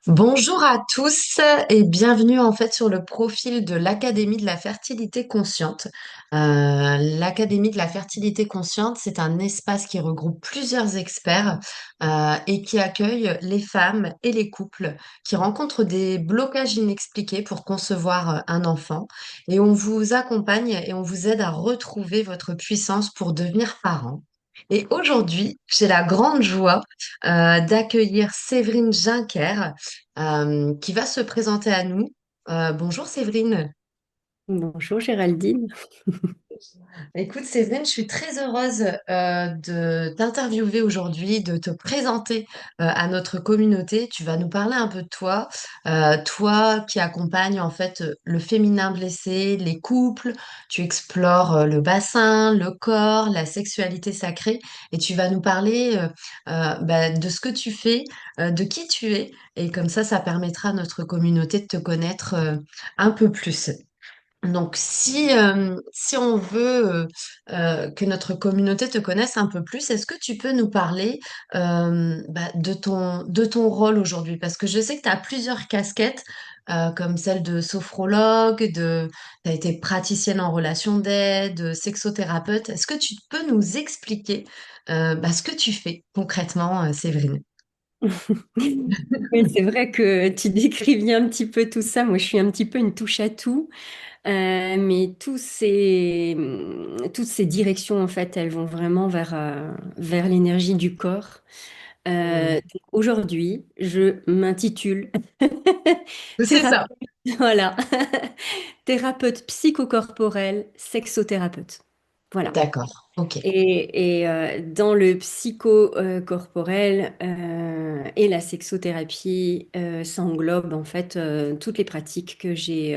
Bonjour à tous et bienvenue en fait sur le profil de l'Académie de la fertilité consciente. L'Académie de la fertilité consciente, c'est un espace qui regroupe plusieurs experts et qui accueille les femmes et les couples qui rencontrent des blocages inexpliqués pour concevoir un enfant. Et on vous accompagne et on vous aide à retrouver votre puissance pour devenir parent. Et aujourd'hui, j'ai la grande joie d'accueillir Séverine Juncker qui va se présenter à nous. Bonjour Séverine. Bonjour Géraldine. Écoute Séverine, je suis très heureuse de t'interviewer aujourd'hui, de te présenter à notre communauté. Tu vas nous parler un peu de toi, toi qui accompagnes en fait le féminin blessé, les couples. Tu explores le bassin, le corps, la sexualité sacrée, et tu vas nous parler de ce que tu fais, de qui tu es, et comme ça permettra à notre communauté de te connaître un peu plus. Donc, si on veut que notre communauté te connaisse un peu plus, est-ce que tu peux nous parler de ton rôle aujourd'hui? Parce que je sais que tu as plusieurs casquettes, comme celle de sophrologue, tu as été praticienne en relation d'aide, sexothérapeute. Est-ce que tu peux nous expliquer ce que tu fais concrètement, Séverine? Oui, c'est vrai que tu décris bien un petit peu tout ça. Moi, je suis un petit peu une touche à tout. Mais toutes ces directions, en fait, elles vont vraiment vers l'énergie du corps. Mm. Donc aujourd'hui, je m'intitule C'est thérapeute, ça. voilà, thérapeute psychocorporel, sexothérapeute. Voilà. D'accord. Ok. Et dans le psycho-corporel et la sexothérapie, ça englobe en fait toutes les pratiques que j'ai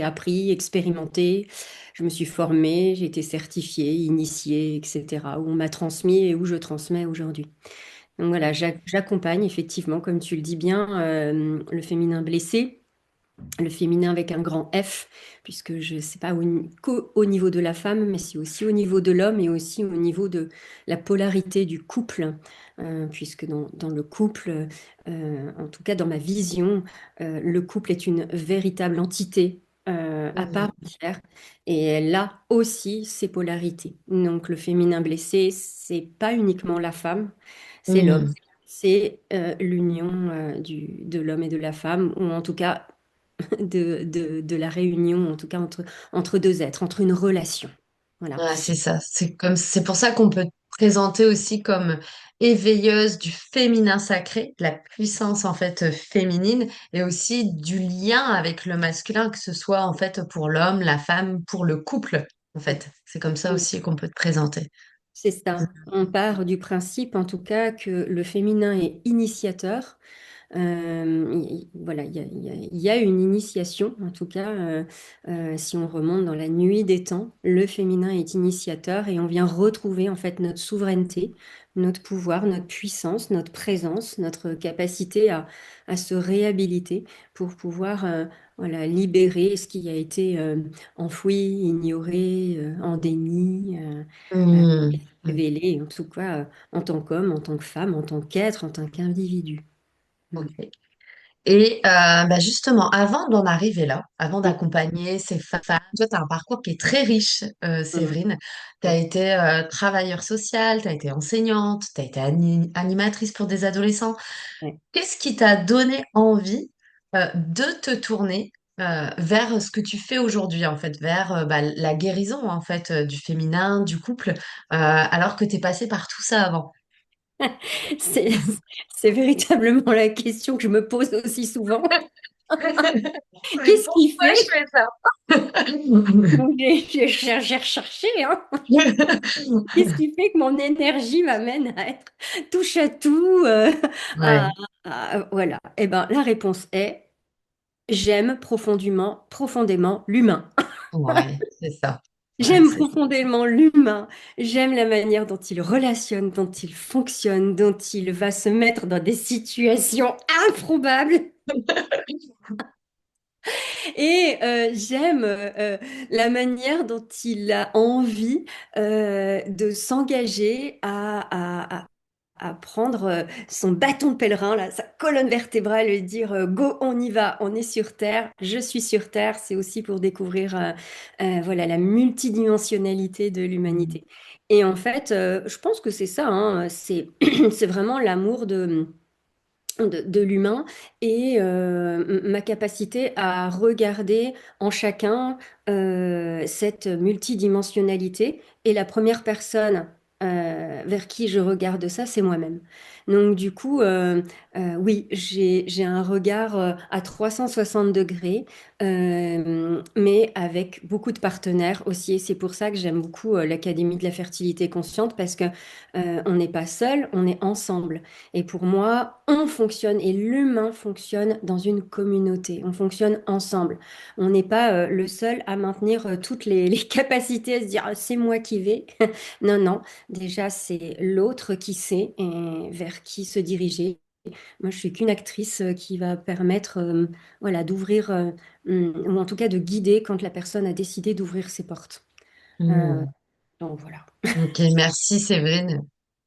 appris, expérimentées. Je me suis formée, j'ai été certifiée, initiée, etc. Où on m'a transmis et où je transmets aujourd'hui. Donc voilà, j'accompagne effectivement, comme tu le dis bien, le féminin blessé, le féminin avec un grand F, puisque je ne sais pas qu'au niveau de la femme, mais c'est aussi au niveau de l'homme et aussi au niveau de la polarité du couple, puisque dans le couple, en tout cas dans ma vision, le couple est une véritable entité. À part Mm. entière, et elle a aussi ses polarités. Donc le féminin blessé, c'est pas uniquement la femme, c'est l'homme, Mm. c'est l'union de l'homme et de la femme, ou en tout cas de la réunion, en tout cas entre deux êtres, entre une relation. Voilà. Ouais, c'est ça. C'est pour ça qu'on peut te présenter aussi comme éveilleuse du féminin sacré, de la puissance en fait féminine et aussi du lien avec le masculin, que ce soit en fait pour l'homme, la femme, pour le couple. En fait, c'est comme ça aussi qu'on peut te présenter. C'est ça. On part du principe, en tout cas, que le féminin est initiateur. Voilà, il y a une initiation, en tout cas, si on remonte dans la nuit des temps, le féminin est initiateur et on vient retrouver en fait notre souveraineté, notre pouvoir, notre puissance, notre présence, notre capacité à se réhabiliter pour pouvoir voilà, libérer ce qui a été enfoui, ignoré, en déni. Mm. Mm. Révélée, en tout cas, en tant qu'homme, en tant que femme, en tant qu'être, en tant qu'individu. Mm. Ok. Et justement, avant d'en arriver là, avant Mm. d'accompagner ces femmes, toi, tu as un parcours qui est très riche, Mm. Séverine. Tu as Mm. été travailleur social, tu as été enseignante, tu as été animatrice pour des adolescents. Ouais. Qu'est-ce qui t'a donné envie de te tourner vers ce que tu fais aujourd'hui, en fait, vers la guérison, en fait, du féminin, du couple, alors que tu es passé par tout ça avant? C'est, c'est véritablement la question que je me pose aussi souvent. Mais Qu'est-ce qui pourquoi je fait? fais ça? Donc, j'ai recherché, hein. Qu'est-ce qui fait que mon énergie m'amène à être touche à tout à- Ouais, voilà. Eh ben, la réponse est j'aime profondément l'humain. ouais, c'est ça. Ouais, J'aime c'est ça. profondément l'humain. J'aime la manière dont il relationne, dont il fonctionne, dont il va se mettre dans des situations improbables. Et j'aime la manière dont il a envie de s'engager à prendre son bâton de pèlerin, là, sa colonne vertébrale et dire go, on y va, on est sur Terre, je suis sur Terre. C'est aussi pour découvrir voilà, la multidimensionnalité de Mm. l'humanité. Et en fait, je pense que c'est ça, hein, c'est c'est vraiment l'amour de l'humain et ma capacité à regarder en chacun cette multidimensionnalité. Et la première personne vers qui je regarde ça, c'est moi-même. Donc du coup, oui, j'ai un regard à 360 degrés, mais avec beaucoup de partenaires aussi. Et c'est pour ça que j'aime beaucoup l'Académie de la fertilité consciente parce que on n'est pas seul, on est ensemble. Et pour moi, on fonctionne et l'humain fonctionne dans une communauté. On fonctionne ensemble. On n'est pas le seul à maintenir toutes les capacités à se dire ah, c'est moi qui vais. Non, non. Déjà, c'est l'autre qui sait et vers qui se diriger. Moi, je suis qu'une actrice qui va permettre voilà, d'ouvrir, ou en tout cas de guider quand la personne a décidé d'ouvrir ses portes. Euh, Mm. donc voilà. Ok, merci Séverine.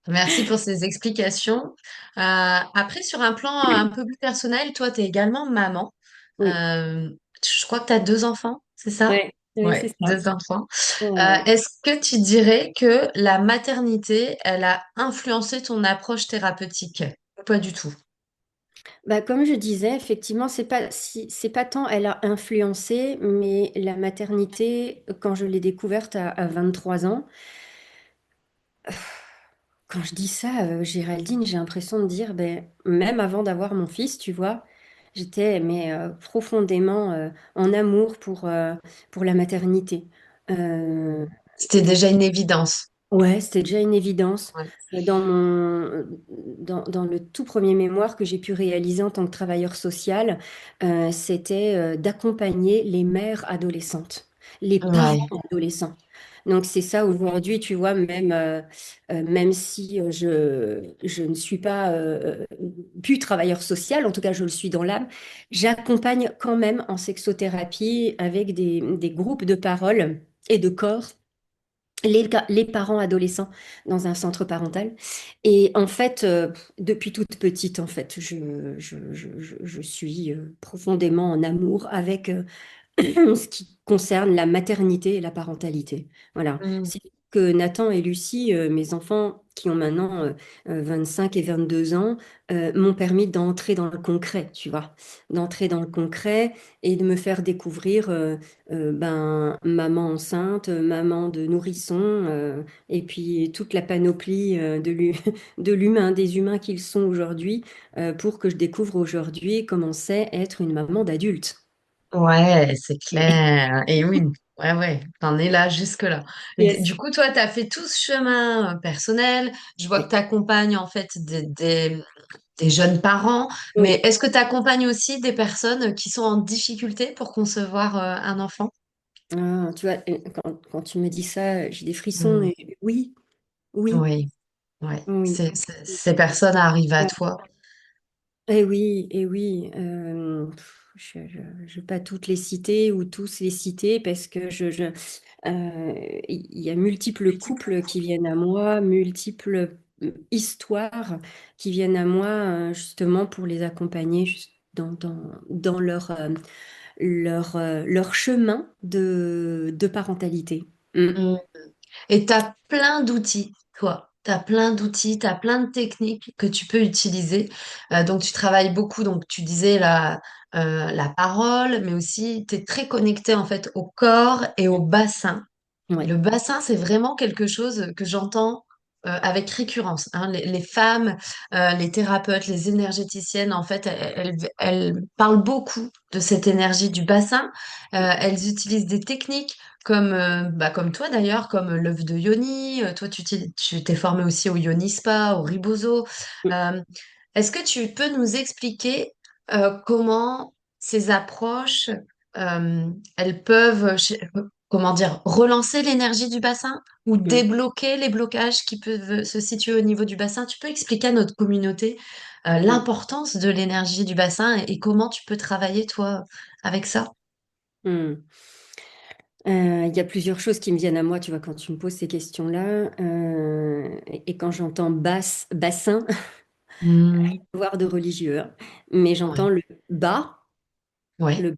Merci pour ces explications. Après, sur un plan un peu plus personnel, toi, tu es également maman. Oui, Je crois que tu as deux enfants, c'est ça? ouais, oui, c'est Ouais, ça. deux enfants. Ouais. Est-ce que tu dirais que la maternité, elle a influencé ton approche thérapeutique? Ou pas du tout? Bah, comme je disais, effectivement, c'est pas tant elle a influencé, mais la maternité, quand je l'ai découverte à 23 ans, quand je dis ça, Géraldine, j'ai l'impression de dire, ben, même avant d'avoir mon fils, tu vois, j'étais mais, profondément en amour pour la maternité. Euh, C'était déjà une évidence. Ouais, c'était déjà une évidence. Ouais. Dans le tout premier mémoire que j'ai pu réaliser en tant que travailleur social, c'était d'accompagner les mères adolescentes, les parents Ouais. adolescents. Donc c'est ça aujourd'hui, tu vois, même si je ne suis pas plus travailleur social, en tout cas je le suis dans l'âme, j'accompagne quand même en sexothérapie avec des groupes de parole et de corps les parents adolescents dans un centre parental. Et en fait, depuis toute petite, en fait, je suis profondément en amour avec ce qui concerne la maternité et la parentalité. Voilà. Mm. C'est que Nathan et Lucie, mes enfants qui ont maintenant 25 et 22 ans, m'ont permis d'entrer dans le concret, tu vois, d'entrer dans le concret et de me faire découvrir ben, maman enceinte, maman de nourrisson, et puis toute la panoplie de l'humain, des humains qu'ils sont aujourd'hui, pour que je découvre aujourd'hui comment c'est être une maman d'adulte. Ouais, c'est clair. Et oui, ouais, ouais, t'en es là jusque-là. Et Yes. du coup, toi, t'as fait tout ce chemin personnel. Je vois que Oui. t'accompagnes en fait des jeunes parents, mais Oui. est-ce que t'accompagnes aussi des personnes qui sont en difficulté pour concevoir un enfant? Ah, tu vois, quand tu me dis ça, j'ai des frissons. Hmm. Et oui, oui, Oui, ouais. oui. Ces personnes arrivent à Ouais. toi. Et oui, et oui. Je ne vais pas toutes les citer ou tous les citer parce que il y a multiples couples qui viennent à moi, multiples histoires qui viennent à moi justement pour les accompagner dans leur chemin de parentalité. Mm. Hmm. Et tu as plein d'outils, toi. Tu as plein d'outils, tu as plein de techniques que tu peux utiliser. Donc, tu travailles beaucoup, donc tu disais la parole, mais aussi tu es très connecté en fait au corps et au bassin. Et Ouais. le bassin, c'est vraiment quelque chose que j'entends avec récurrence, hein. Les femmes, les thérapeutes, les énergéticiennes, en fait, elles parlent beaucoup de cette énergie du bassin. Elles utilisent des techniques comme, comme toi d'ailleurs, comme l'œuf de Yoni. Toi, tu t'es formé aussi au Yoni Spa, au Ribozo. Euh, Est-ce que tu peux nous expliquer comment ces approches, elles peuvent, comment dire, relancer l'énergie du bassin ou Mm. débloquer les blocages qui peuvent se situer au niveau du bassin? Tu peux expliquer à notre communauté Mm. l'importance de l'énergie du bassin et comment tu peux travailler, toi, avec ça? Mm. Il y a plusieurs choses qui me viennent à moi, tu vois, quand tu me poses ces questions-là. Et quand j'entends bassin, Hmm, voire de religieux, hein, mais j'entends ouais, le bas, ouais. le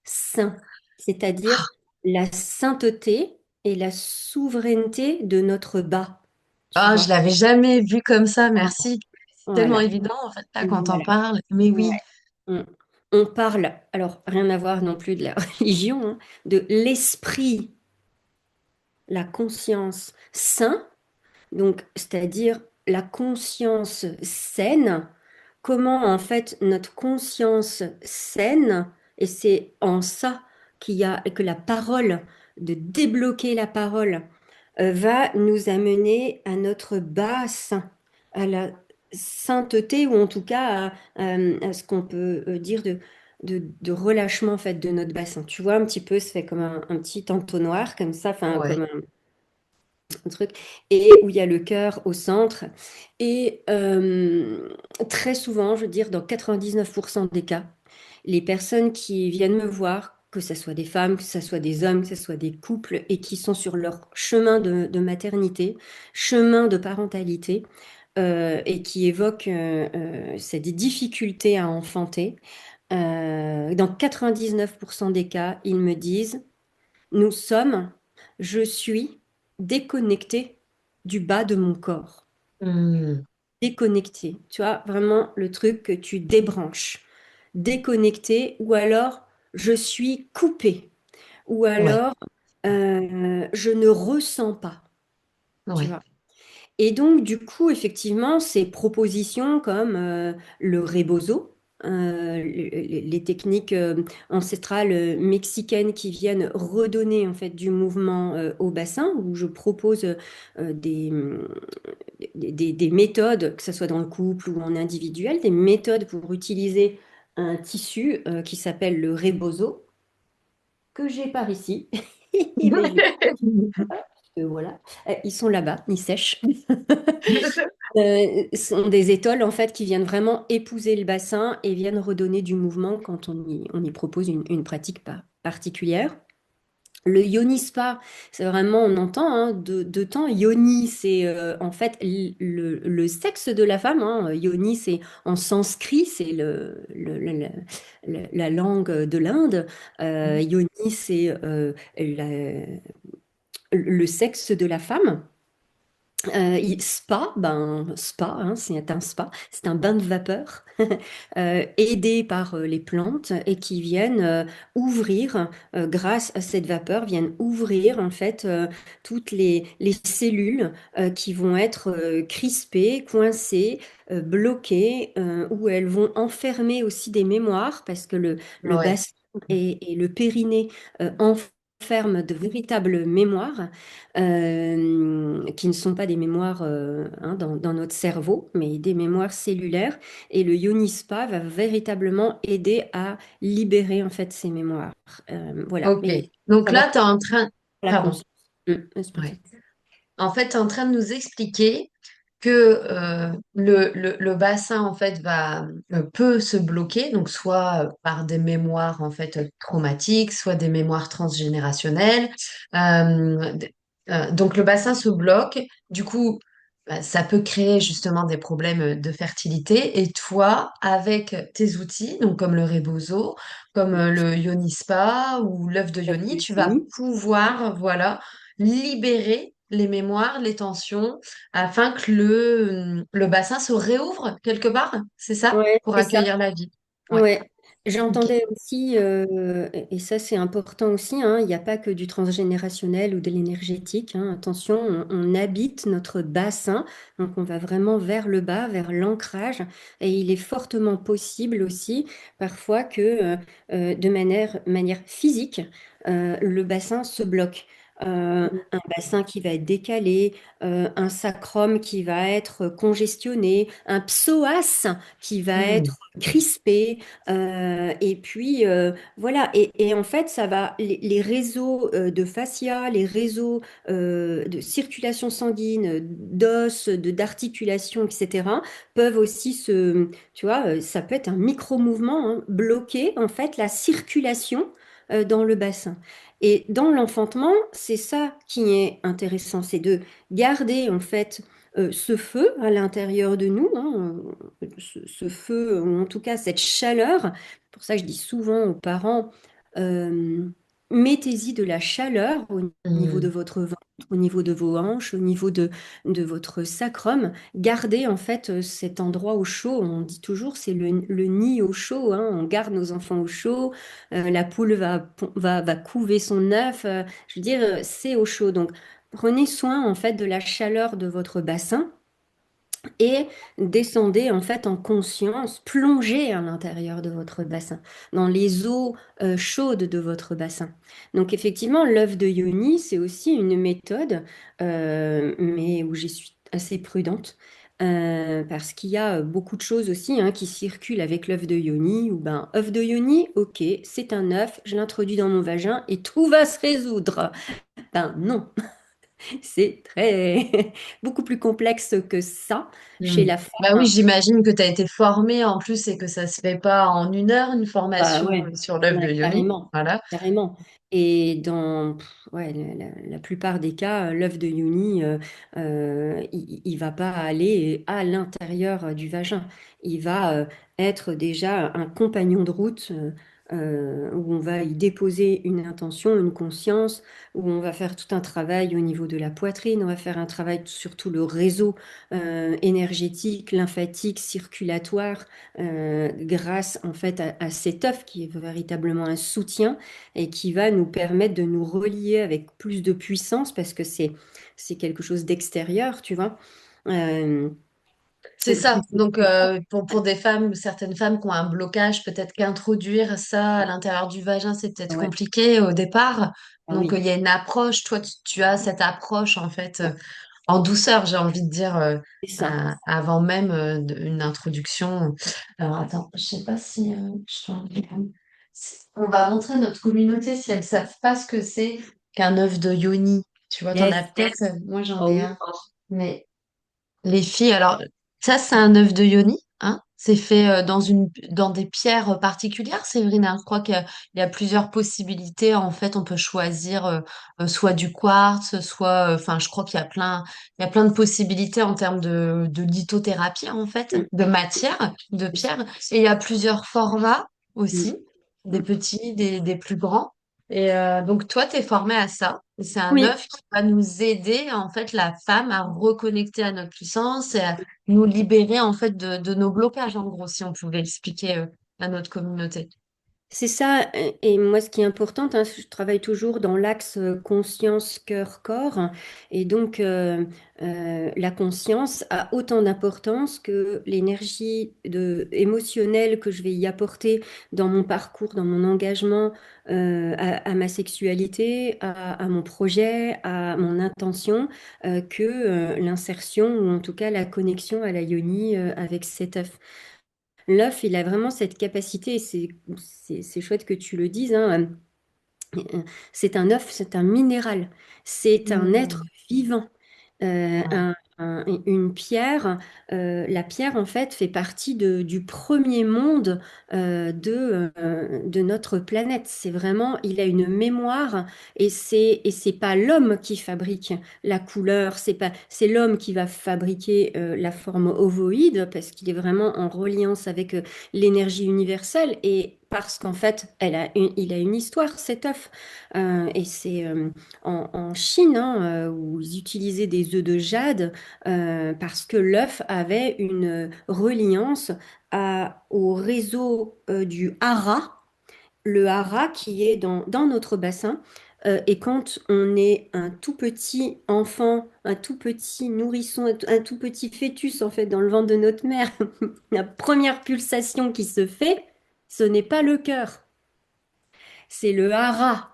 saint, c'est-à-dire la sainteté et la souveraineté de notre bas, tu Ah, je vois. l'avais jamais vu comme ça, merci. C'est tellement Voilà, évident, en fait, là, quand t'en voilà. parles. Mais Ouais. oui. On, on parle, alors rien à voir non plus de la religion, hein, de l'esprit, la conscience saint, donc c'est-à-dire la conscience saine, comment en fait notre conscience saine, et c'est en ça qu'il y a que la parole, de débloquer la parole, va nous amener à notre basse, à la sainteté, ou en tout cas à ce qu'on peut dire de relâchement en fait de notre bassin. Tu vois, un petit peu, ça fait comme un petit entonnoir, comme ça, enfin, Ouais. comme un truc, et où il y a le cœur au centre. Et très souvent, je veux dire, dans 99% des cas, les personnes qui viennent me voir, que ce soit des femmes, que ce soit des hommes, que ce soit des couples, et qui sont sur leur chemin de maternité, chemin de parentalité, et qui évoquent c'est des difficultés à enfanter, dans 99% des cas, ils me disent, nous sommes, je suis déconnecté du bas de mon corps. Hmm, Déconnecté. Tu vois, vraiment le truc que tu débranches. Déconnecté, ou alors je suis coupé, ou ouais, alors je ne ressens pas. Tu ouais. vois. Et donc, du coup, effectivement, ces propositions comme le rebozo, les techniques ancestrales mexicaines qui viennent redonner en fait du mouvement au bassin, où je propose des méthodes, que ce soit dans le couple ou en individuel, des méthodes pour utiliser un tissu qui s'appelle le rebozo, que j'ai par ici. Mais voilà. Ils sont là-bas, ils sèchent. Sont des étoiles en fait qui viennent vraiment épouser le bassin et viennent redonner du mouvement quand on y propose une pratique particulière. Le yoni spa, c'est vraiment, on entend hein, de temps, yoni, c'est en fait le sexe de la femme. Hein. Yoni, c'est en sanskrit, c'est la langue de l'Inde. Yoni, c'est le sexe de la femme. Spa, ben, spa, hein, c'est un spa, c'est un bain de vapeur aidé par les plantes et qui viennent ouvrir, grâce à cette vapeur, viennent ouvrir en fait toutes les cellules qui vont être crispées, coincées, bloquées, où elles vont enfermer aussi des mémoires parce que le Ouais. bassin et le périnée enferment de véritables mémoires qui ne sont pas des mémoires hein, dans notre cerveau, mais des mémoires cellulaires. Et le Yonispa va véritablement aider à libérer en fait ces mémoires. Voilà. Ok. Mais Donc ça va là, tu es en train... pour la Pardon. conscience. C'est pour ça. Ouais. En fait, tu es en train de nous expliquer que le bassin, en fait, peut se bloquer, donc soit par des mémoires, en fait, traumatiques, soit des mémoires transgénérationnelles. Donc, le bassin se bloque. Du coup, bah, ça peut créer justement des problèmes de fertilité. Et toi, avec tes outils, donc comme le Rebozo, comme le Yoni Spa ou l'œuf de Yoni, tu vas Oui. pouvoir, voilà, libérer les mémoires, les tensions, afin que le bassin se réouvre quelque part, c'est ça? Ouais, Pour c'est ça. accueillir la vie. Ouais. Ouais, Ok. j'entendais aussi, et ça c'est important aussi, hein, il n'y a pas que du transgénérationnel ou de l'énergétique, hein, attention, on habite notre bassin, donc on va vraiment vers le bas, vers l'ancrage, et il est fortement possible aussi parfois que de manière physique, le bassin se bloque. Un bassin qui va être décalé, un sacrum qui va être congestionné, un psoas qui va Hmm. être crispé, et puis voilà, et en fait, ça va, les réseaux de fascia, les réseaux de circulation sanguine, d'os, d'articulation, etc., peuvent aussi tu vois, ça peut être un micro-mouvement, hein, bloquer en fait la circulation dans le bassin. Et dans l'enfantement, c'est ça qui est intéressant, c'est de garder en fait ce feu à l'intérieur de nous, hein, ce feu, ou en tout cas cette chaleur. Pour ça, je dis souvent aux parents, euh, mettez-y de la chaleur au niveau de Hmm. votre ventre, au niveau de vos hanches, au niveau de votre sacrum. Gardez en fait cet endroit au chaud. On dit toujours c'est le nid au chaud, hein. On garde nos enfants au chaud. La poule va couver son œuf. Je veux dire, c'est au chaud. Donc, prenez soin en fait de la chaleur de votre bassin et descendez en fait en conscience, plongez à l'intérieur de votre bassin, dans les eaux chaudes de votre bassin. Donc effectivement, l'œuf de Yoni, c'est aussi une méthode, mais où je suis assez prudente. Parce qu'il y a beaucoup de choses aussi hein, qui circulent avec l'œuf de Yoni, ou ben œuf de Yoni, ok, c'est un œuf, je l'introduis dans mon vagin et tout va se résoudre. Ben non, c'est très beaucoup plus complexe que ça chez Hmm. la Bah oui, femme. j'imagine que tu as été formée en plus et que ça se fait pas en une heure, une Bah formation ouais, sur l'œuf de ouais, Yoni. carrément, Voilà. carrément. Et dans ouais, la plupart des cas, l'œuf de Yoni, il va pas aller à l'intérieur du vagin. Il va être déjà un compagnon de route où on va y déposer une intention, une conscience, où on va faire tout un travail au niveau de la poitrine, on va faire un travail sur tout le réseau énergétique, lymphatique, circulatoire grâce en fait à cet œuf qui est véritablement un soutien et qui va nous permettre de nous relier avec plus de puissance parce que c'est quelque chose d'extérieur, tu vois. Euh, C'est c'est ça. plus Donc, puissant. pour des femmes, certaines femmes qui ont un blocage, peut-être qu'introduire ça à l'intérieur du vagin, c'est peut-être Ouais. compliqué au départ. Ah Donc, oui, il y a une approche. Toi, tu as cette approche, en fait, en douceur, j'ai envie de dire, c'est ça. avant même une introduction. Alors, attends, je sais pas si on va montrer à notre communauté si elles savent pas ce que c'est qu'un œuf de yoni. Tu vois, t'en Yes. as peut-être. Moi, j'en Oh ai oui. un. Mais les filles, alors ça c'est un œuf de Yoni, hein. C'est fait dans des pierres particulières, Séverine, hein. Je crois qu'il y a plusieurs possibilités. En fait, on peut choisir soit du quartz, soit, enfin, je crois il y a plein de possibilités en termes de lithothérapie en fait, Mm. de matière, de C'est ça. pierre. Et il y a plusieurs formats Mm. aussi, des Mm. petits, des plus grands. Et donc toi, tu es formée à ça. C'est un Oui. œuf qui va nous aider, en fait, la femme à reconnecter à notre puissance et à nous libérer, en fait, de nos blocages, en gros, si on pouvait expliquer à notre communauté. C'est ça, et moi ce qui est important, hein, je travaille toujours dans l'axe conscience, cœur, corps, et donc la conscience a autant d'importance que l'énergie émotionnelle que je vais y apporter dans mon parcours, dans mon engagement à ma sexualité, à mon projet, à mon intention, que l'insertion ou en tout cas la connexion à la yoni avec cet œuf. L'œuf, il a vraiment cette capacité, et c'est chouette que tu le dises, hein, c'est un œuf, c'est un minéral, c'est un être Hmm. vivant. Ouais. Une pierre, la pierre en fait fait partie du premier monde de notre planète. C'est vraiment, il a une mémoire et c'est pas l'homme qui fabrique la couleur, c'est l'homme qui va fabriquer la forme ovoïde parce qu'il est vraiment en reliance avec l'énergie universelle et parce qu'en fait, il a une histoire, cet œuf. Et c'est en Chine, hein, où ils utilisaient des œufs de jade parce que l'œuf avait une reliance au réseau du hara, le hara qui est dans notre bassin. Et quand on est un tout petit enfant, un tout petit nourrisson, un tout petit fœtus en fait dans le ventre de notre mère, la première pulsation qui se fait, ce n'est pas le cœur, c'est le hara.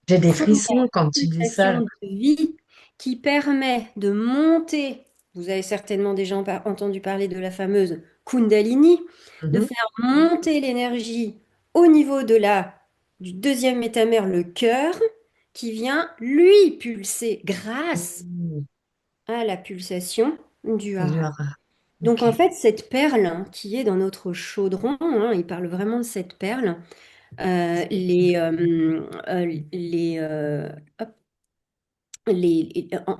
J'ai des Première frissons quand tu dis ça. pulsation de vie qui permet de monter, vous avez certainement déjà entendu parler de la fameuse Kundalini, de Mhm. faire monter l'énergie au niveau du deuxième métamère, le cœur, qui vient lui pulser grâce Hmm. à la pulsation du C'est hara. dur. Donc Ok. en fait, cette perle hein, qui est dans notre chaudron, hein, il parle vraiment de cette perle, Hop,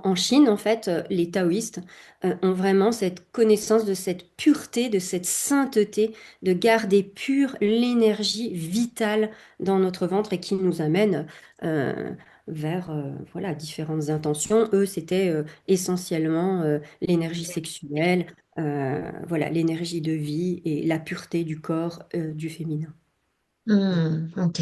en Chine, en fait, les taoïstes ont vraiment cette connaissance de cette pureté, de cette sainteté, de garder pure l'énergie vitale dans notre ventre et qui nous amène vers voilà, différentes intentions. Eux, c'était essentiellement l'énergie sexuelle, voilà, l'énergie de vie et la pureté du corps du féminin. Ok.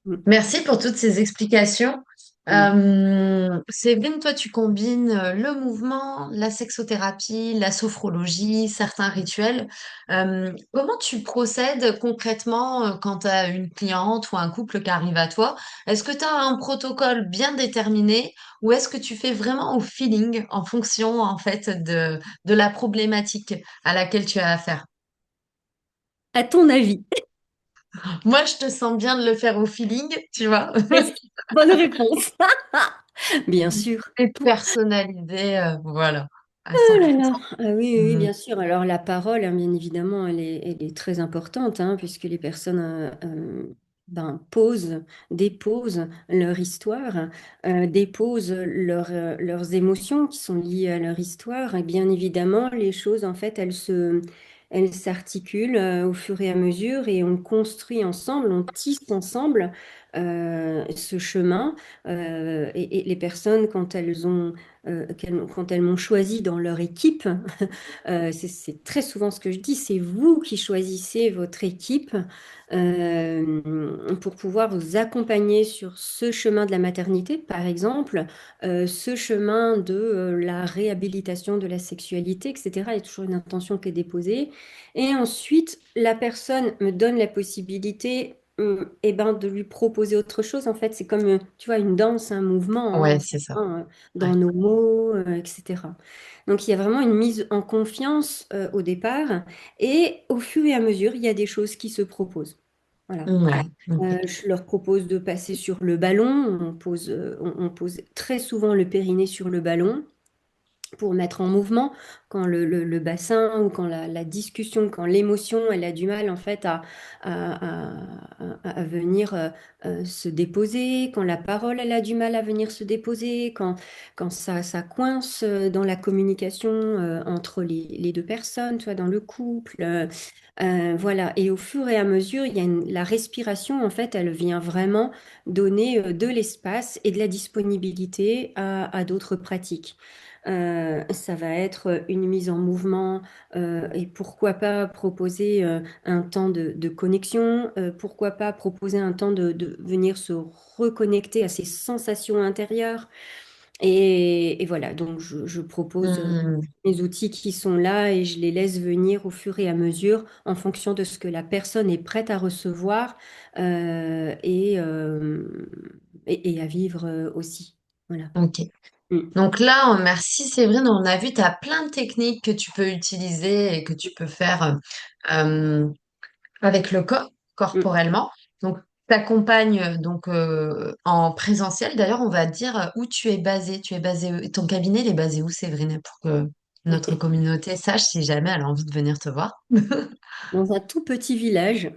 Mm. Merci pour toutes ces explications. Mm. Séverine, toi, tu combines le mouvement, la sexothérapie, la sophrologie, certains rituels. Comment tu procèdes concrètement quand tu as une cliente ou un couple qui arrive à toi? Est-ce que tu as un protocole bien déterminé ou est-ce que tu fais vraiment au feeling en fonction en fait de la problématique à laquelle tu as affaire? À ton avis? Moi, je te sens bien de le faire au feeling, tu vois. Est-ce que- Bonne réponse. Bien sûr. Et personnalisé, voilà, à Oh là 100%. là. Ah oui, oui, oui, Mm. bien sûr. Alors la parole, hein, bien évidemment, elle est très importante, hein, puisque les personnes ben, déposent leur histoire, déposent leurs émotions qui sont liées à leur histoire. Et bien évidemment, les choses, en fait, elles s'articulent au fur et à mesure et on construit ensemble, on tisse ensemble ce chemin. Et les personnes, quand elles m'ont choisi dans leur équipe, c'est très souvent ce que je dis, c'est vous qui choisissez votre équipe pour pouvoir vous accompagner sur ce chemin de la maternité, par exemple, ce chemin de la réhabilitation de la sexualité, etc. Il y a toujours une intention qui est déposée. Et ensuite, la personne me donne la possibilité eh ben, de lui proposer autre chose. En fait, c'est comme, tu vois, une danse, un mouvement, Ouais, hein, c'est ça. dans Ouais. nos mots, etc. Donc, il y a vraiment une mise en confiance au départ. Et au fur et à mesure, il y a des choses qui se proposent. Voilà. Ouais, ok. Je leur propose de passer sur le ballon. On pose très souvent le périnée sur le ballon pour mettre en mouvement quand le bassin ou quand la discussion, quand l'émotion, elle a du mal en fait à venir se déposer, quand la parole, elle a du mal à venir se déposer, quand ça coince dans la communication entre les deux personnes, tu vois, dans le couple. Voilà. Et au fur et à mesure, la respiration, en fait, elle vient vraiment donner de l'espace et de la disponibilité à d'autres pratiques. Ça va être une mise en mouvement et pourquoi pas proposer un temps de connexion, pourquoi pas proposer un temps de venir se reconnecter à ses sensations intérieures. Et voilà, donc je propose Mm, les outils qui sont là et je les laisse venir au fur et à mesure en fonction de ce que la personne est prête à recevoir euh, et, euh, et à vivre aussi. Voilà. ok. Mm, Donc là, merci Séverine, on a vu, tu as plein de techniques que tu peux utiliser et que tu peux faire euh, avec le corps, mm. corporellement. Donc, t'accompagnes donc en présentiel. D'ailleurs, on va dire où tu es basé. Tu es basé, ton cabinet, il est basé où, Séverine, pour que notre communauté sache si jamais elle a envie de venir te voir. Dans un tout petit village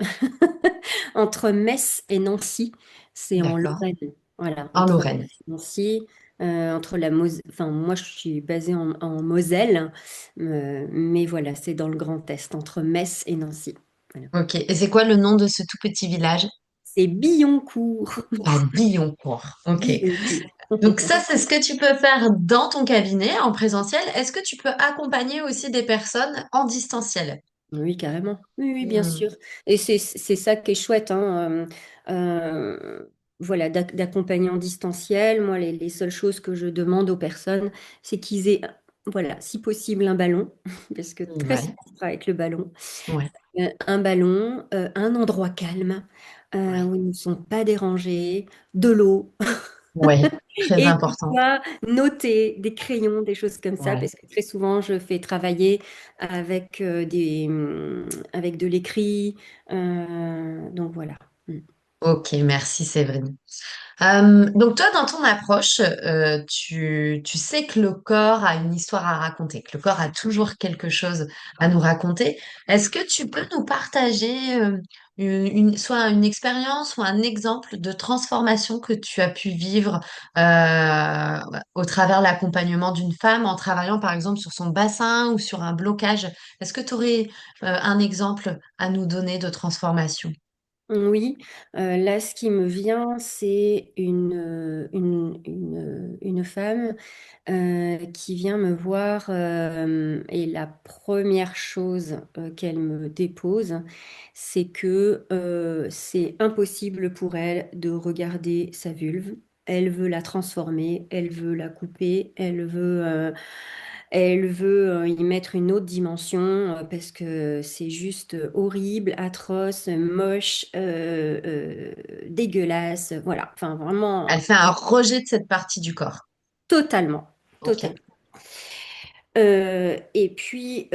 entre Metz et Nancy, c'est en D'accord. Lorraine. Voilà, En entre Lorraine. Metz et Nancy, entre la Moselle. Enfin, moi, je suis basée en Moselle, mais voilà, c'est dans le Grand Est, entre Metz et Nancy. Voilà. Ok. Et c'est quoi le nom de ce tout petit village? C'est Billancourt. À Billancourt. Ok. Billancourt. Donc ça, c'est ce que tu peux faire dans ton cabinet en présentiel. Est-ce que tu peux accompagner aussi des personnes en distanciel? Oui, carrément. Oui, oui, bien Hmm. sûr. Et c'est ça qui est chouette, hein. Voilà, d'accompagner en distanciel. Moi, les seules choses que je demande aux personnes, c'est qu'ils aient, voilà, si possible, un ballon, parce que très souvent, Ouais, je travaille avec le ballon. ouais, Un ballon, un endroit calme, ouais, où ils ne sont pas dérangés, de l'eau. ouais. Très Et important. pourquoi noter des crayons, des choses comme ça, Ouais. parce que très souvent, je fais travailler avec, avec de l'écrit. Donc voilà. Mm. Ok, merci Séverine. Donc toi, dans ton approche, tu sais que le corps a une histoire à raconter, que le corps a toujours quelque chose à nous raconter. Est-ce que tu peux nous partager soit une expérience ou un exemple de transformation que tu as pu vivre au travers de l'accompagnement d'une femme en travaillant par exemple sur son bassin ou sur un blocage? Est-ce que tu aurais un exemple à nous donner de transformation? Oui, là, ce qui me vient, c'est une femme qui vient me voir et la première chose qu'elle me dépose, c'est que c'est impossible pour elle de regarder sa vulve. Elle veut la transformer, elle veut la couper, elle veut y mettre une autre dimension parce que c'est juste horrible, atroce, moche, dégueulasse. Voilà, enfin Elle vraiment fait un rejet de cette partie du corps. totalement, Ok. totalement. Et puis,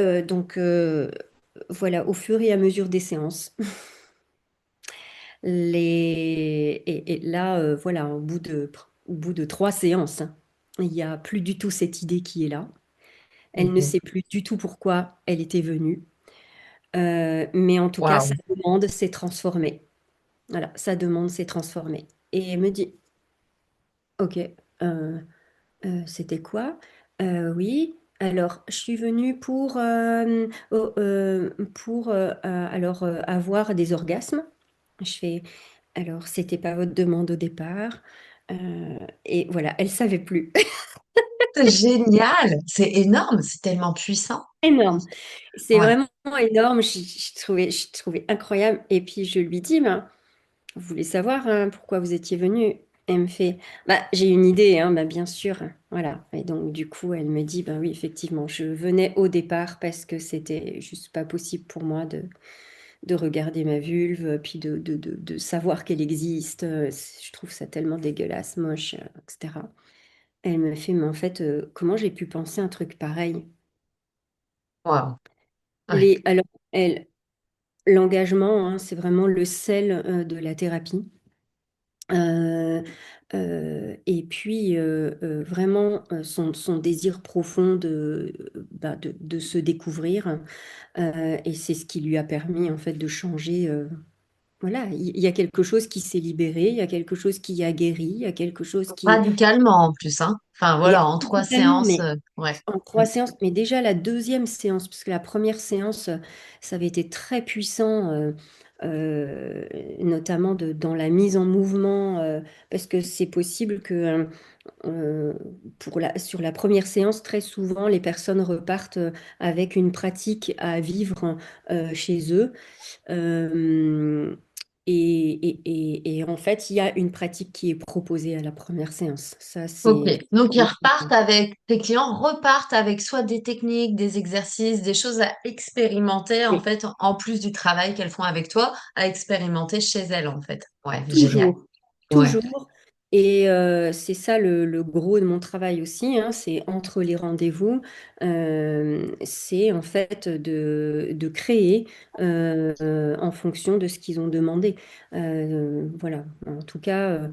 voilà, au fur et à mesure des séances, et là, voilà, au bout de 3 séances, hein, il n'y a plus du tout cette idée qui est là. Elle ne Ok. sait plus du tout pourquoi elle était venue. Mais en tout cas, sa Waouh. demande s'est transformée. Voilà, sa demande s'est transformée. Et elle me dit, OK, c'était quoi? Oui, alors je suis venue pour avoir des orgasmes. Je fais, alors c'était pas votre demande au départ. Et voilà, elle savait plus. C'est génial. C'est énorme. C'est tellement puissant. Énorme. C'est Ouais. vraiment énorme. Je trouvais incroyable. Et puis je lui dis, ben, vous voulez savoir hein, pourquoi vous étiez venu? Elle me fait, bah, j'ai une idée, hein, bah, bien sûr. Voilà. Et donc, du coup, elle me dit, bah oui, effectivement, je venais au départ parce que c'était juste pas possible pour moi de regarder ma vulve, puis de savoir qu'elle existe. Je trouve ça tellement dégueulasse, moche, etc. Elle me fait, mais en fait, comment j'ai pu penser un truc pareil? Waouh. Ouais. Alors, elle, l'engagement, hein, c'est vraiment le sel, de la thérapie. Euh, et puis vraiment son désir profond de se découvrir. Et c'est ce qui lui a permis en fait de changer. Voilà, il y a quelque chose qui s'est libéré, il y a quelque chose qui a guéri, il y a quelque chose qui... Radicalement en plus, hein. Enfin Et voilà, en trois radicalement, séances. mais Ouais. en Mm. 3 séances, mais déjà la deuxième séance, parce que la première séance, ça avait été très puissant, euh, notamment dans la mise en mouvement, parce que c'est possible que sur la première séance, très souvent, les personnes repartent avec une pratique à vivre chez eux. Euh, et en fait, il y a une pratique qui est proposée à la première séance. Ça, Ok. c'est... Donc ils repartent avec, tes clients repartent avec soit des techniques, des exercices, des choses à expérimenter en Oui. fait, en plus du travail qu'elles font avec toi, à expérimenter chez elles en fait. Ouais, génial. Toujours, Ouais. toujours. Et c'est ça le gros de mon travail aussi, hein, c'est entre les rendez-vous, c'est en fait de créer en fonction de ce qu'ils ont demandé. Voilà, en tout cas,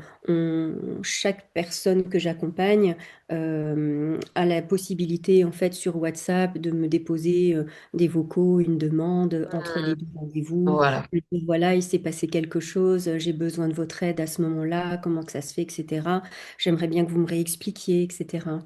chaque personne que j'accompagne a la possibilité en fait sur WhatsApp de me déposer des vocaux, une demande entre les Mm. deux rendez-vous. Voilà. Et puis, voilà, il s'est passé quelque chose, j'ai besoin de votre aide à ce moment-là, comment que ça se fait, etc. J'aimerais bien que vous me réexpliquiez, etc.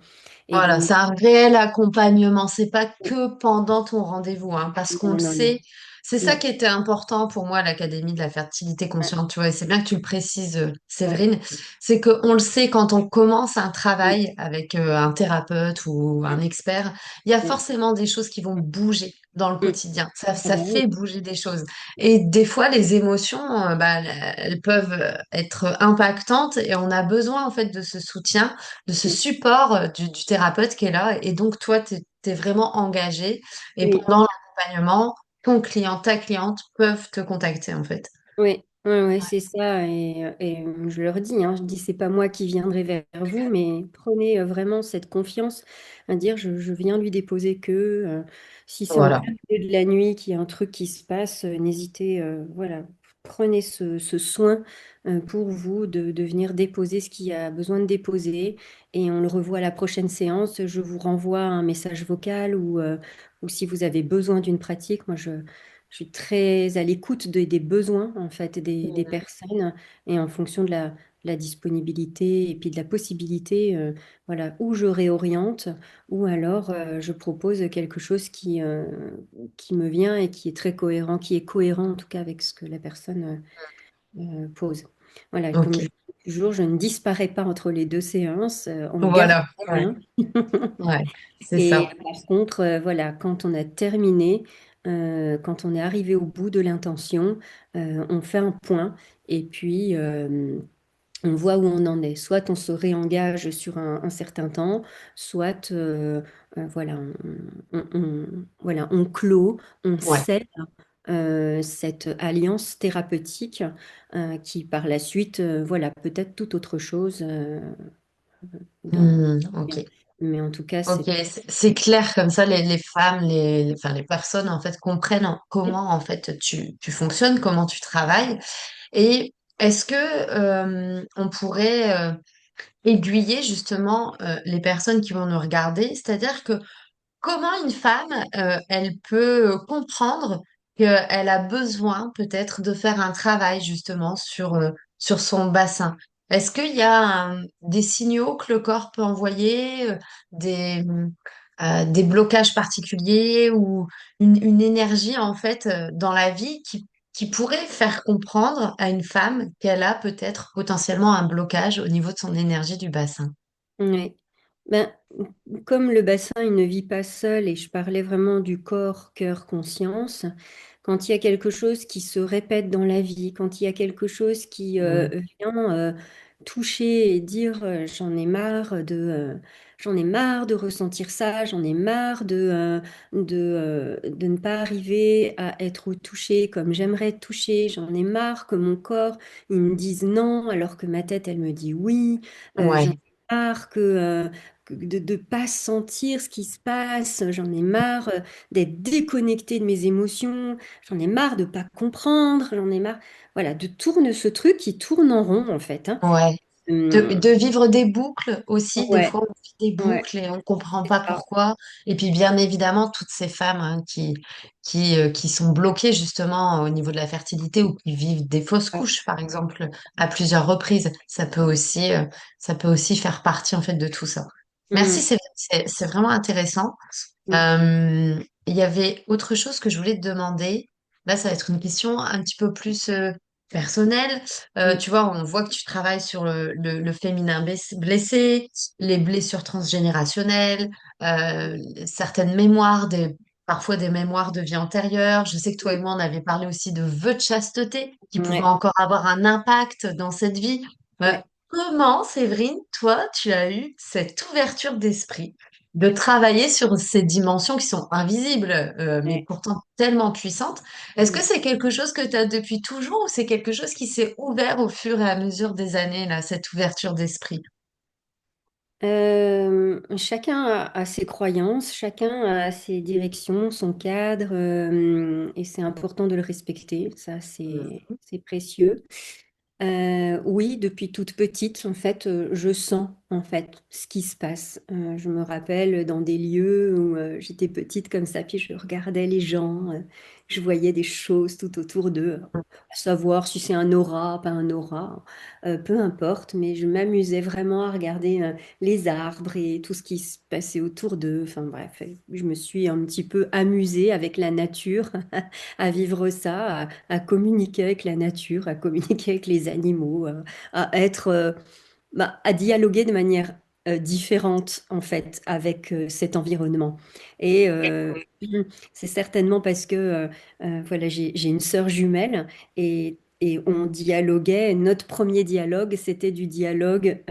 Et Voilà, donc, c'est un réel accompagnement. C'est pas que pendant ton rendez-vous, hein, parce qu'on non, le non, non, sait. C'est ça non, qui était important pour moi à l'Académie de la fertilité ouais, consciente, tu vois. Et c'est bien que tu le précises, ouais, Séverine. C'est qu'on le sait quand on commence un mm, travail avec un thérapeute ou un mm, expert, il y a mm, forcément des choses qui vont bouger dans le mm. quotidien. Ah Ça ben oui, fait bouger des choses. Et des fois, les émotions, bah, elles peuvent être impactantes et on a besoin en fait de ce soutien de ce mm, support du thérapeute qui est là. Et donc, toi, tu es vraiment engagé. Et oui. pendant l'accompagnement, ton client, ta cliente peuvent te contacter, en fait. Oui, ouais, ouais, c'est ça. Et je leur dis, hein, je dis, c'est pas moi qui viendrai vers vous, mais prenez vraiment cette confiance à dire, je viens lui déposer que si c'est en Voilà. plein milieu de la nuit qu'il y a un truc qui se passe, n'hésitez, voilà, prenez ce soin pour vous de venir déposer ce qui a besoin de déposer et on le revoit à la prochaine séance. Je vous renvoie un message vocal ou si vous avez besoin d'une pratique, je suis très à l'écoute des besoins en fait des personnes et en fonction de la disponibilité et puis de la possibilité, voilà, où je réoriente ou alors je propose quelque chose qui me vient et qui est très cohérent, qui est cohérent en tout cas avec ce que la personne pose. Voilà, comme Ok, je dis toujours, je ne disparais pas entre les deux séances, on ne garde voilà, ouais, rien. ouais, c'est Et ça. par contre, voilà, quand on a terminé, quand on est arrivé au bout de l'intention, on fait un point et puis on voit où on en est. Soit on se réengage sur un certain temps, soit voilà, voilà, on clôt, on Ouais. scelle cette alliance thérapeutique qui par la suite, voilà, peut-être tout autre chose dans... Ok. Mais en tout cas, Ok, c'est... c'est clair comme ça, les femmes, enfin, les personnes en fait comprennent comment en fait tu fonctionnes, comment tu travailles. Et est-ce que on pourrait aiguiller justement les personnes qui vont nous regarder? C'est-à-dire que comment une femme, elle peut comprendre qu'elle a besoin peut-être de faire un travail justement sur son bassin? Est-ce qu'il y a des signaux que le corps peut envoyer, des blocages particuliers ou une énergie en fait dans la vie qui pourrait faire comprendre à une femme qu'elle a peut-être potentiellement un blocage au niveau de son énergie du bassin? Ouais. Ben, comme le bassin, il ne vit pas seul, et je parlais vraiment du corps, cœur, conscience, quand il y a quelque chose qui se répète dans la vie, quand il y a quelque chose qui Mm. vient toucher et dire j'en ai marre de ressentir ça, j'en ai marre de ne pas arriver à être touché comme j'aimerais être touché, j'en ai marre que mon corps, il me dise non alors que ma tête, elle me dit oui, j'en Ouais, ai marre de ne pas sentir ce qui se passe, j'en ai marre d'être déconnectée de mes émotions, j'en ai marre de pas comprendre, j'en ai marre, voilà, de tourner ce truc qui tourne en rond en fait, hein. ouais. Hum, De vivre des boucles aussi, des ouais, fois on vit des ouais, boucles et on comprend c'est pas ça. pourquoi. Et puis bien évidemment, toutes ces femmes hein, qui sont bloquées justement au niveau de la fertilité ou qui vivent des fausses couches, par exemple, à plusieurs reprises, ça peut aussi faire partie en fait de tout ça. Merci, Hum, c'est vraiment intéressant. hum, Il y avait autre chose que je voulais te demander. Là, ça va être une question un petit peu plus personnelle. hum, Tu vois, on voit que tu travailles sur le féminin blessé, les blessures transgénérationnelles, certaines mémoires, parfois des mémoires de vie antérieure. Je sais que toi et moi, on avait parlé aussi de vœux de chasteté qui pouvaient ouais, encore avoir un impact dans cette vie. Euh, ouais, Comment, Séverine, toi, tu as eu cette ouverture d'esprit de travailler sur ces dimensions qui sont invisibles, mais ouais. pourtant tellement puissantes? Est-ce que c'est quelque chose que tu as depuis toujours ou c'est quelque chose qui s'est ouvert au fur et à mesure des années, là, cette ouverture d'esprit? Chacun a ses croyances, chacun a ses directions, son cadre, et c'est important de le respecter. Ça, Mhm. c'est précieux. Oui, depuis toute petite, en fait, je sens en fait ce qui se passe. Je me rappelle dans des lieux où j'étais petite comme ça, puis je regardais les gens, je voyais des choses tout autour d'eux, à savoir si c'est un aura, pas un aura, peu importe, mais je m'amusais vraiment à regarder les arbres et tout ce qui se passait autour d'eux. Enfin bref, je me suis un petit peu amusée avec la nature à vivre ça, à communiquer avec la nature, à communiquer avec les animaux, à être, à dialoguer de manière différente en fait avec cet environnement. Et c'est certainement parce que voilà, j'ai une sœur jumelle et on dialoguait. Notre premier dialogue, c'était du dialogue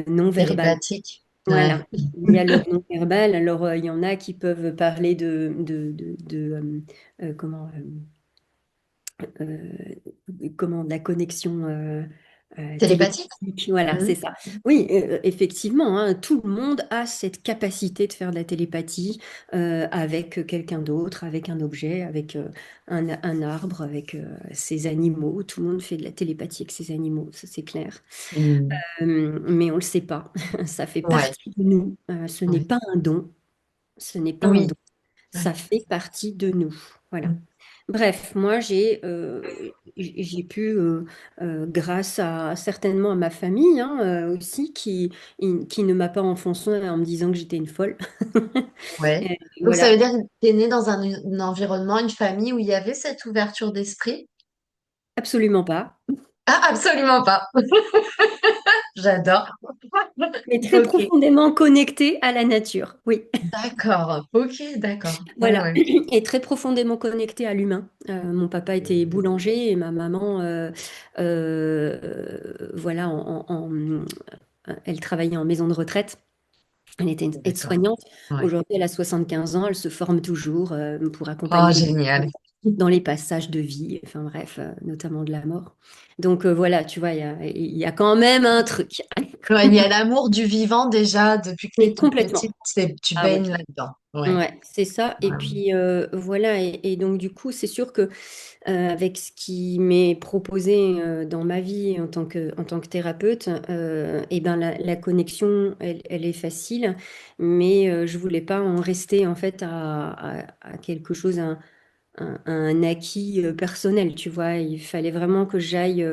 non verbal. Télépathique. Ouais. Voilà, dialogue non verbal. Alors, il y en a qui peuvent parler comment, comment de la connexion. Télépathique? télépathique. Voilà, Mhm. c'est ça. Oui, effectivement, hein, tout le monde a cette capacité de faire de la télépathie avec quelqu'un d'autre, avec un objet, avec un arbre, avec ses animaux. Tout le monde fait de la télépathie avec ses animaux, ça c'est clair. Mhm. Mais on ne le sait pas. Ça fait Ouais, partie de nous. Ce n'est ouais. pas un don. Ce n'est pas un Oui. don. Ouais. Ça fait partie de nous. Voilà. Mhm. Bref, moi, j'ai pu, grâce à certainement à ma famille hein, aussi, qui ne m'a pas enfoncé en me disant que j'étais une folle. Ouais. Et Donc ça voilà, veut dire que tu es né dans un environnement, une famille où il y avait cette ouverture d'esprit? absolument pas. Ah, absolument pas. J'adore. Mais très Ok. profondément connecté à la nature, oui. D'accord. Ok, d'accord. Ouais, Voilà, ouais. et très profondément connecté à l'humain. Mon papa était boulanger et ma maman, voilà, elle travaillait en maison de retraite. Elle était D'accord. aide-soignante. Ouais. Aujourd'hui, elle a 75 ans. Elle se forme toujours pour Oh, accompagner les génial. gens dans les passages de vie, enfin bref, notamment de la mort. Donc voilà, tu vois, il y a quand même un truc. Ouais, il y a l'amour du vivant déjà depuis que tu es Mais toute complètement. petite, tu Ah ouais. baignes là-dedans. Ouais. Ouais, c'est ça. Et Ouais. puis voilà. Et donc du coup, c'est sûr que avec ce qui m'est proposé dans ma vie en tant que thérapeute, et ben la connexion, elle est facile, mais je voulais pas en rester en fait à quelque chose, un acquis personnel, tu vois. Il fallait vraiment que j'aille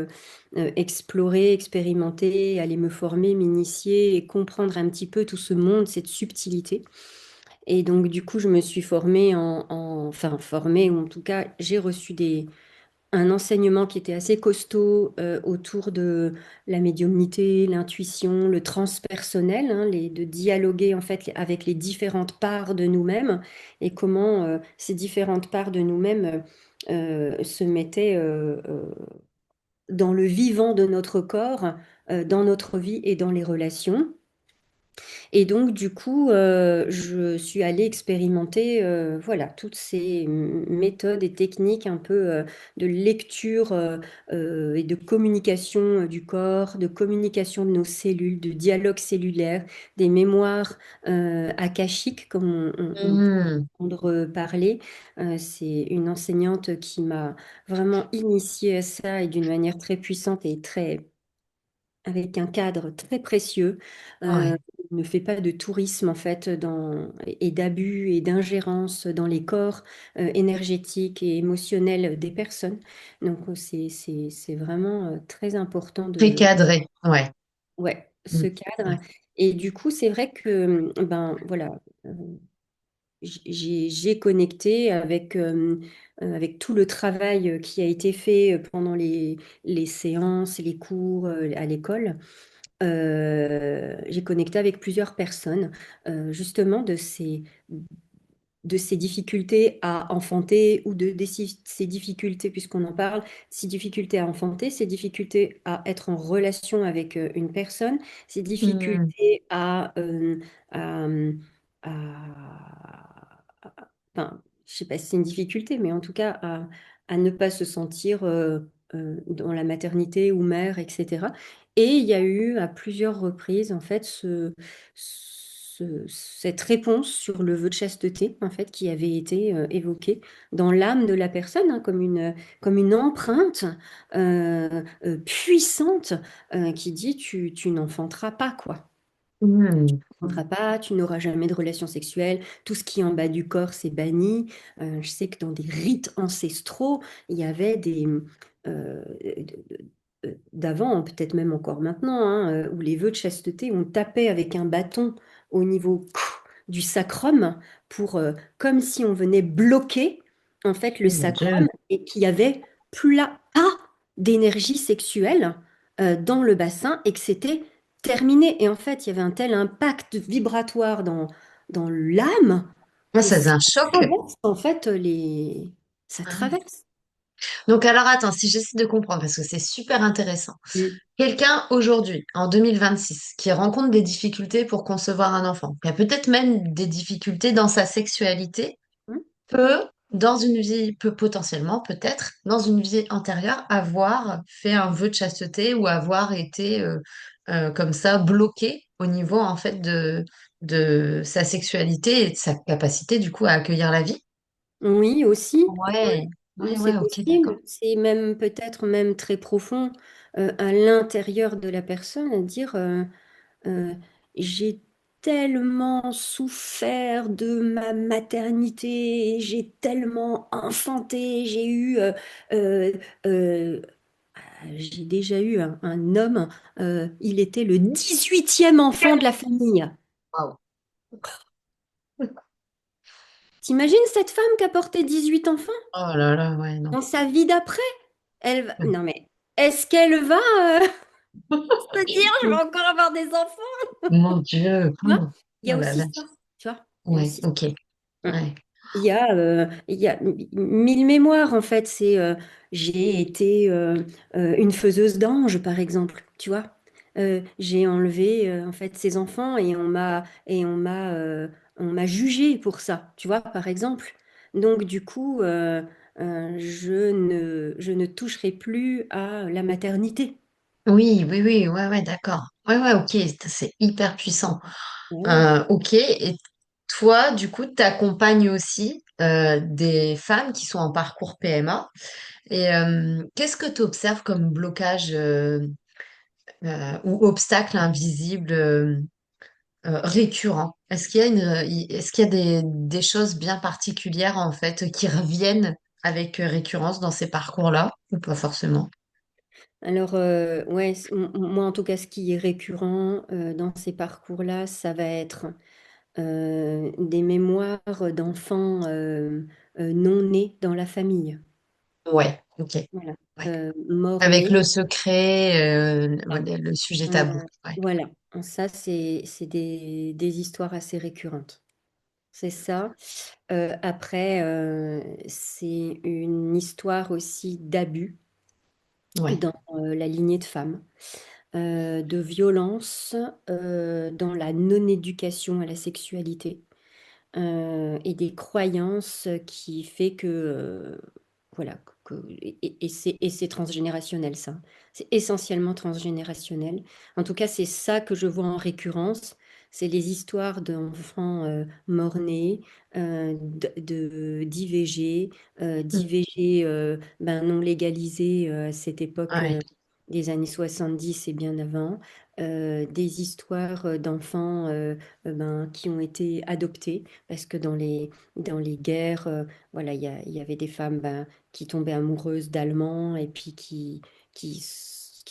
explorer, expérimenter, aller me former, m'initier et comprendre un petit peu tout ce monde, cette subtilité. Et donc, du coup, je me suis formée enfin, formée, ou en tout cas, j'ai reçu un enseignement qui était assez costaud autour de la médiumnité, l'intuition, le transpersonnel, hein, de dialoguer en fait avec les différentes parts de nous-mêmes et comment ces différentes parts de nous-mêmes se mettaient dans le vivant de notre corps, dans notre vie et dans les relations. Et donc, du coup, je suis allée expérimenter voilà, toutes ces méthodes et techniques un peu de lecture et de communication du corps, de communication de nos cellules, de dialogue cellulaire, des mémoires akashiques, comme on peut Mhm. entendre parler. C'est une enseignante qui m'a vraiment initiée à ça et d'une manière très puissante et très avec un cadre très précieux. Ouais. Ne fait pas de tourisme en fait et d'abus et d'ingérence dans les corps énergétiques et émotionnels des personnes. Donc c'est vraiment très important Très de cadré. Ouais. ouais, ce Mhm. cadre. Ouais. Et du coup, c'est vrai que ben voilà, euh, j'ai connecté avec tout le travail qui a été fait pendant les séances, les cours à l'école. J'ai connecté avec plusieurs personnes, justement de ces difficultés à enfanter ou ces difficultés, puisqu'on en parle, ces difficultés à enfanter, ces difficultés à être en relation avec une personne, ces Mhm. difficultés à, enfin, je sais pas si c'est une difficulté, mais en tout cas à ne pas se sentir dans la maternité ou mère, etc. Et il y a eu à plusieurs reprises, en fait, cette réponse sur le vœu de chasteté, en fait, qui avait été évoquée dans l'âme de la personne, hein, comme une empreinte puissante qui dit tu n'enfanteras pas, quoi. Mhm. N'enfanteras pas, tu n'auras jamais de relations sexuelles, tout ce qui est en bas du corps, c'est banni. Je sais que dans des rites ancestraux, il y avait d'avant, peut-être même encore maintenant, hein, où les vœux de chasteté, on tapait avec un bâton au niveau du sacrum comme si on venait bloquer en fait le Oh mon Dieu. sacrum et qu'il y avait pas d'énergie sexuelle dans le bassin et que c'était terminé. Et en fait, il y avait un tel impact vibratoire dans l'âme Moi, que ça faisait ça un choc. traverse en fait ça Ah oui. traverse. Donc, alors attends, si j'essaie de comprendre, parce que c'est super intéressant. Mm. Quelqu'un aujourd'hui, en 2026, qui rencontre des difficultés pour concevoir un enfant, qui a peut-être même des difficultés dans sa sexualité, Mm. dans une vie, peut potentiellement, peut-être, dans une vie antérieure, avoir fait un vœu de chasteté ou avoir été comme ça bloqué au niveau en fait de sa sexualité et de sa capacité du coup à accueillir la vie. Oui, aussi. Ouais. Ouais, Oui, ouais, c'est ouais, ok, d'accord. possible. C'est même peut-être même très profond à l'intérieur de la personne à dire euh, j'ai tellement souffert de ma maternité, j'ai tellement enfanté, euh, euh, j'ai déjà eu un homme, il était le 18e enfant de la famille. Waouh. T'imagines cette femme qui a porté 18 enfants Oh là là, ouais, non. dans sa vie d'après? Non mais, est-ce qu'elle va se dire, je vais encore avoir des enfants? Mon Dieu. Tu vois? Il y a Oh la aussi vache. ça. Tu vois? Il y a Ouais, aussi ça. ok. Mm. Ouais. Il y a mille mémoires en fait. J'ai été une faiseuse d'anges par exemple, tu vois. J'ai enlevé en fait ces enfants et on m'a jugé pour ça, tu vois par exemple. Donc du coup, je ne toucherai plus à la maternité. Oui, oui, oui, ouais, ouais, d'accord. Ouais, ouais, ok, c'est hyper puissant. Ouais. Ok, et toi, du coup, tu accompagnes aussi des femmes qui sont en parcours PMA. Et qu'est-ce que tu observes comme blocage ou obstacle invisible récurrent? Est-ce qu'il y a des choses bien particulières en fait qui reviennent avec récurrence dans ces parcours-là ou pas forcément? Alors, ouais, moi en tout cas, ce qui est récurrent dans ces parcours-là, ça va être des mémoires d'enfants non nés dans la famille. Ouais, ok. Voilà. Ouais. Avec Morts-nés. le secret, Ah, ouais, le sujet tabou. euh, Ouais. voilà. Ça, c'est des histoires assez récurrentes. C'est ça. Après, c'est une histoire aussi d'abus Ouais. dans la lignée de femmes. De violence dans la non-éducation à la sexualité et des croyances qui fait que voilà et c'est transgénérationnel ça. C'est essentiellement transgénérationnel. En tout cas, c'est ça que je vois en récurrence. C'est les histoires d'enfants morts-nés, d'IVG, Mm. d'IVG ben, non légalisées à cette époque Ouais. des années 70 et bien avant, des histoires d'enfants ben, qui ont été adoptés, parce que dans les guerres, voilà, il y avait des femmes ben, qui tombaient amoureuses d'Allemands et puis qui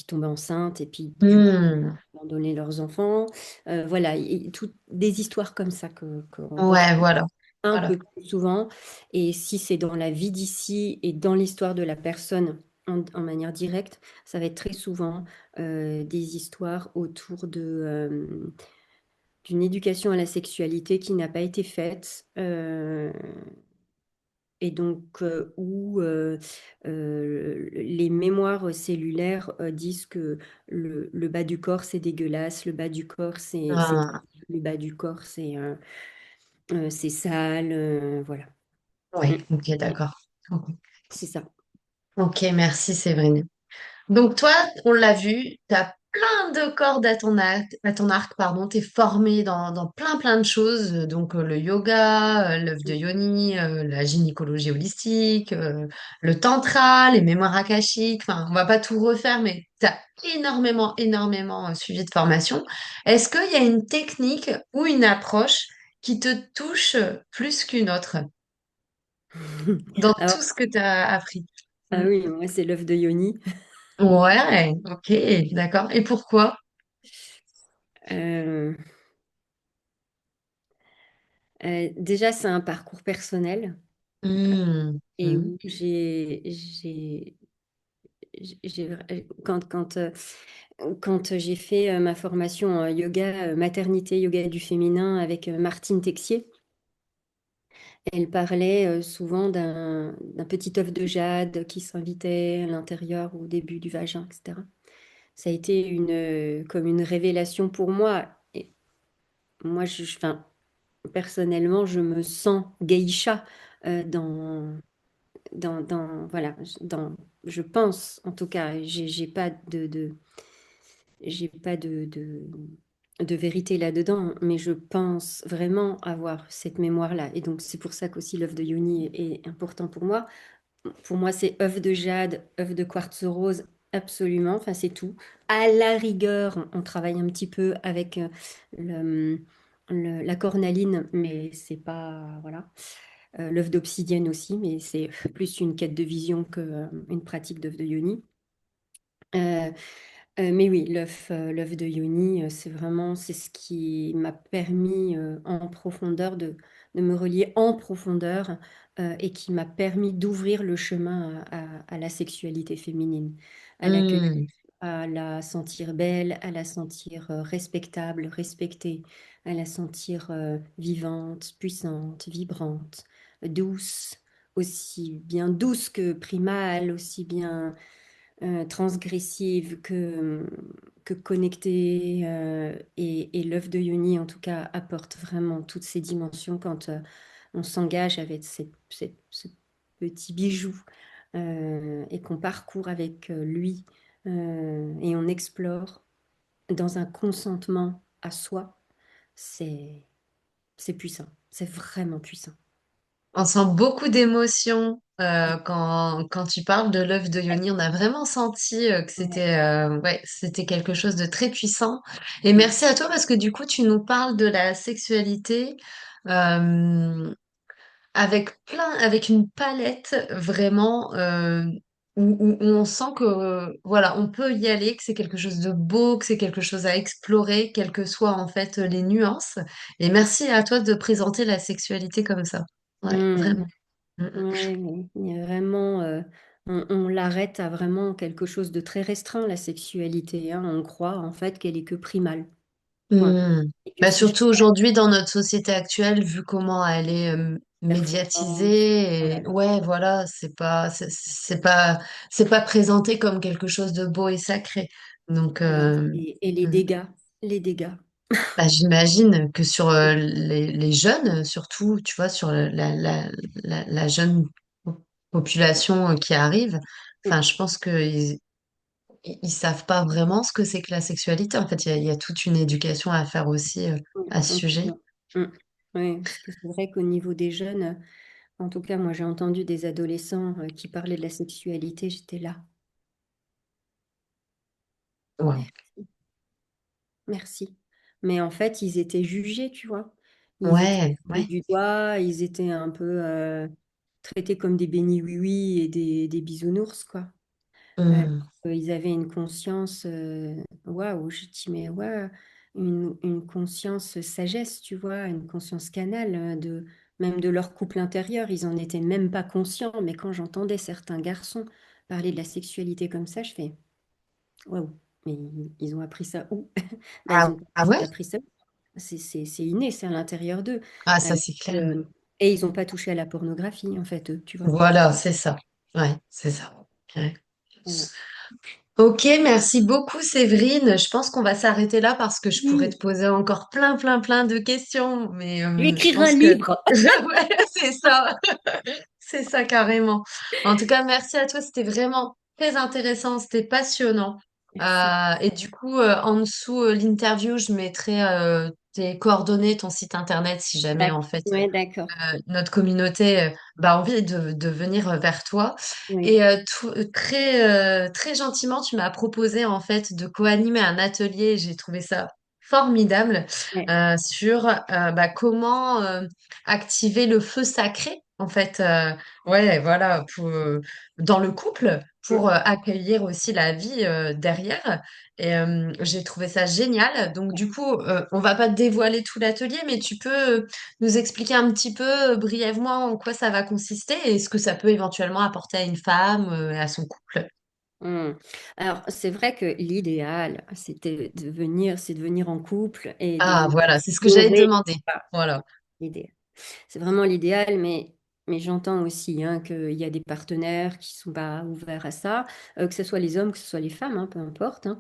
tombaient enceintes et puis du coup Hmm. abandonnaient leurs enfants. Voilà, des histoires comme ça qu'on Ouais, retrouve voilà. un Voilà. peu plus souvent. Et si c'est dans la vie d'ici et dans l'histoire de la personne en manière directe, ça va être très souvent des histoires autour d'une éducation à la sexualité qui n'a pas été faite. Et donc, où les mémoires cellulaires disent que le bas du corps, c'est dégueulasse, le bas du corps, Ah, le bas du corps, c'est sale, voilà. Mm. ouais, ok, d'accord. C'est ça. Ok, merci Séverine. Donc toi, on l'a vu, tu as plein de cordes à ton arc, pardon, tu es formé dans plein plein de choses, donc le yoga, l'œuf de yoni, la gynécologie holistique, le tantra, les mémoires akashiques, enfin, on va pas tout refaire, mais tu as énormément, énormément suivi de formation. Est-ce qu'il y a une technique ou une approche qui te touche plus qu'une autre dans Alors, tout ce que tu as appris? ah Mm. oui, moi, c'est l'œuf de Yoni. Ouais, ok, d'accord. Et pourquoi? Euh, déjà, c'est un parcours personnel Hmm, et hmm. où quand j'ai fait ma formation en yoga maternité, yoga du féminin avec Martine Texier, elle parlait souvent d'un petit œuf de jade qui s'invitait à l'intérieur ou au début du vagin, etc. Ça a été comme une révélation pour moi. Et moi, enfin, personnellement, je me sens geisha dans, voilà, je pense, en tout cas, j'ai pas de vérité là-dedans, mais je pense vraiment avoir cette mémoire-là. Et donc, c'est pour ça qu'aussi l'œuf de Yoni est important pour moi. Pour moi, c'est œuf de jade, œuf de quartz rose, absolument. Enfin, c'est tout. À la rigueur, on travaille un petit peu avec le, la cornaline, mais c'est pas, voilà. L'œuf d'obsidienne aussi, mais c'est plus une quête de vision qu'une pratique d'œuf de Yoni. Euh, mais oui, l'œuf de Yoni, c'est ce qui m'a permis en profondeur de me relier en profondeur et qui m'a permis d'ouvrir le chemin à la sexualité féminine, à l'accueillir, Hmm. à la sentir belle, à la sentir respectable, respectée, à la sentir vivante, puissante, vibrante, douce, aussi bien douce que primale, aussi bien transgressive que connectée. Et l'œuf de Yoni, en tout cas, apporte vraiment toutes ces dimensions quand on s'engage avec ce petit bijou et qu'on parcourt avec lui et on explore dans un consentement à soi. C'est, c'est puissant. C'est vraiment puissant. On sent beaucoup d'émotions quand tu parles de l'œuf de Yoni. On a vraiment senti que Ouais. c'était quelque chose de très puissant. Et Mm. merci à toi parce que du coup, tu nous parles de la sexualité euh, avec une palette vraiment où on sent que voilà, on peut y aller, que c'est quelque chose de beau, que c'est quelque chose à explorer, quelles que soient en fait les nuances. Et merci à toi de présenter la sexualité comme ça. Ouais, Mm. vraiment. Mm, mm. Ouais, mais il y a vraiment, on l'arrête à vraiment quelque chose de très restreint, la sexualité, hein. On croit en fait qu'elle est que primale. Voilà. Hmm. Et que Bah, si je surtout aujourd'hui dans notre société actuelle, vu comment elle est performance, médiatisée, voilà. et ouais, voilà, c'est pas présenté comme quelque chose de beau et sacré. Donc, Voilà. Et hmm. les dégâts. Bah, j'imagine que sur les jeunes, surtout, tu vois, sur la jeune population qui arrive, Mm, enfin, je pense ils savent pas vraiment ce que c'est que la sexualité. En fait, il y a toute une éducation à faire aussi à ce sujet. complètement. Mm. Oui, parce que c'est vrai qu'au niveau des jeunes, en tout cas, moi j'ai entendu des adolescents qui parlaient de la sexualité, j'étais là. Wow. Merci. Mais en fait, ils étaient jugés, tu vois. Ils étaient Ouais, pointés ouais. du doigt, ils étaient un peu traités comme des bénis oui-oui et des bisounours, quoi. Euh, Hmm. Ils avaient une conscience, waouh, je dis, mais ouais, une conscience sagesse, tu vois, une conscience canale même de leur couple intérieur. Ils en étaient même pas conscients, mais quand j'entendais certains garçons parler de la sexualité comme ça, je fais, waouh, mais ils ont appris ça où? Bah, ils Ah, ont pas ah juste ouais? appris ça. C'est inné, c'est à l'intérieur d'eux. Ah, Euh, ça c'est clair. euh, et ils n'ont pas touché à la pornographie, en fait, eux, tu vois. Voilà, c'est ça. Ouais, c'est ça. Ouais. Voilà. Ok, merci beaucoup Séverine. Je pense qu'on va s'arrêter là parce que je pourrais te Oui, poser encore plein de questions, mais je vais je écrire un pense que livre. ouais, c'est ça, c'est ça carrément. En tout cas, merci à toi, c'était vraiment très intéressant, c'était passionnant. Merci. Et du coup, en dessous l'interview, je mettrai tes coordonnées, ton site internet, si jamais en fait Ouais, d'accord. notre communauté a envie de venir vers toi. Oui. Et très gentiment, tu m'as proposé en fait de co-animer un atelier. J'ai trouvé ça formidable Ouais. sur comment activer le feu sacré en fait. Ouais, voilà, dans le couple pour Mm. accueillir aussi la vie derrière. Et j'ai trouvé ça génial. Donc du coup, on va pas te dévoiler tout l'atelier, mais tu peux nous expliquer un petit peu brièvement en quoi ça va consister et ce que ça peut éventuellement apporter à une femme et à son couple. Mm. Alors, c'est vrai que l'idéal, c'est de venir en couple et de Ah, venir voilà, c'est ce que j'allais te explorer. demander. Voilà, Voilà. l'idéal. C'est vraiment l'idéal, mais j'entends aussi hein, qu'il y a des partenaires qui sont pas ouverts à ça, que ce soit les hommes, que ce soit les femmes, hein, peu importe, hein.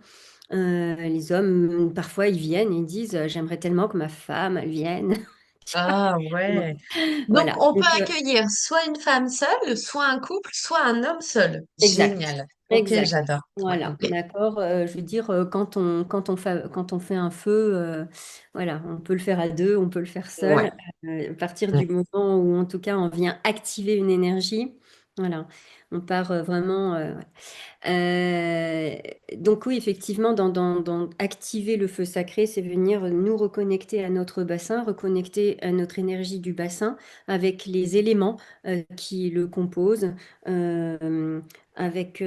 Les hommes, parfois, ils viennent et ils disent, j'aimerais tellement que ma femme, elle vienne. Ah ouais. Donc, Voilà. on peut Donc, accueillir soit une femme seule, soit un couple, soit un homme seul. exact. Génial. Ok, Exact. j'adore. Ouais, Voilà, ok. d'accord. Je veux dire, quand on fait un feu, voilà, on peut le faire à deux, on peut le faire Ouais. seul. À partir Ouais. du moment où, en tout cas, on vient activer une énergie, voilà, on part vraiment. Euh, donc oui, effectivement, dans activer le feu sacré, c'est venir nous reconnecter à notre bassin, reconnecter à notre énergie du bassin avec les éléments qui le composent, euh, avec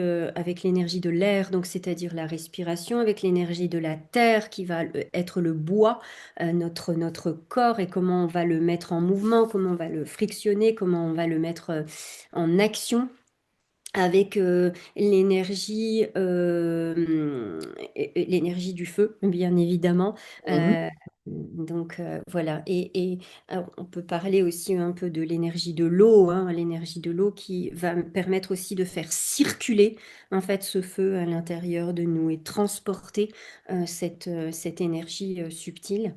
l'énergie de l'air, donc c'est-à-dire la respiration, avec l'énergie de la terre qui va être le bois, notre corps et comment on va le mettre en mouvement, comment on va le frictionner, comment on va le mettre en action avec l'énergie du feu, bien évidemment. Mhm. Voilà. Et alors, on peut parler aussi un peu de l'énergie de l'eau, hein, l'énergie de l'eau qui va me permettre aussi de faire circuler en fait ce feu à l'intérieur de nous et transporter cette énergie subtile.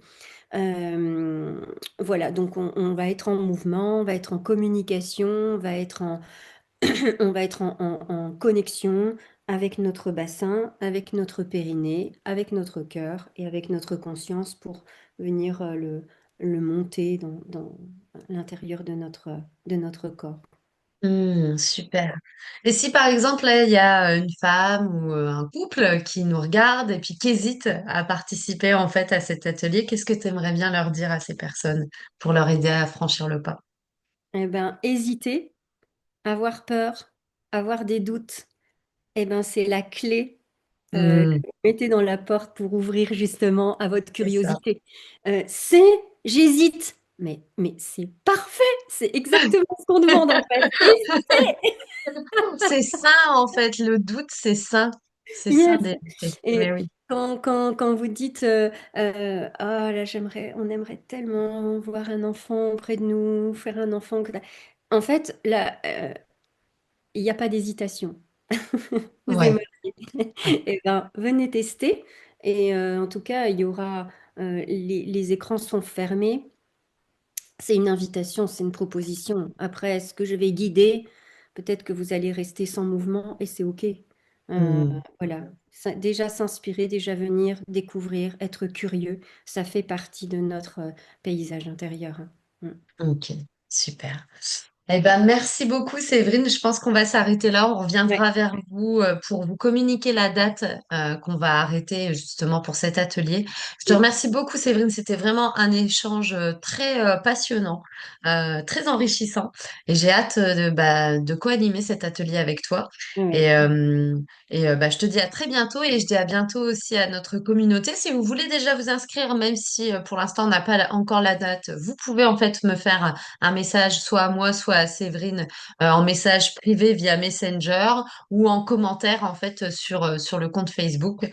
Euh, voilà, donc on va être en mouvement, on va être en communication, on va être en connexion avec notre bassin, avec notre périnée, avec notre cœur et avec notre conscience pour venir le monter dans l'intérieur de notre corps. Super. Et si par exemple, là, il y a une femme ou un couple qui nous regarde et puis qui hésite à participer en fait à cet atelier, qu'est-ce que tu aimerais bien leur dire à ces personnes pour leur aider à franchir le pas? Eh ben, hésiter, avoir peur, avoir des doutes, eh ben, c'est la clé que Hmm, vous mettez dans la porte pour ouvrir justement à votre c'est ça. curiosité. J'hésite, mais c'est parfait, c'est exactement ce qu'on demande en fait. Hésiter. C'est ça en fait, le doute, c'est ça. C'est ça Yes. d'éviter. Mais Et oui. quand vous dites ah là on aimerait tellement voir un enfant près de nous, faire un enfant, en fait là il n'y a pas d'hésitation. Vous Ouais. aimeriez. Eh ben, venez tester. Et en tout cas, il y aura les écrans sont fermés. C'est une invitation, c'est une proposition. Après, est-ce que je vais guider? Peut-être que vous allez rester sans mouvement et c'est OK. Euh, Hmm. voilà. Déjà s'inspirer, déjà venir découvrir, être curieux, ça fait partie de notre paysage intérieur, hein. Mm. Ok, super. Eh ben, merci beaucoup, Séverine. Je pense qu'on va s'arrêter là. On Ouais. reviendra vers vous pour vous communiquer la date qu'on va arrêter justement pour cet atelier. Je te Mm. remercie beaucoup, Séverine. C'était vraiment un échange très passionnant, très enrichissant. Et j'ai hâte de co-animer cet atelier avec toi. Ouais. Et, je te dis à très bientôt et je dis à bientôt aussi à notre communauté. Si vous voulez déjà vous inscrire, même si pour l'instant on n'a pas encore la date, vous pouvez en fait me faire un message soit à moi, soit à Séverine en message privé via Messenger ou en commentaire en fait sur le compte Facebook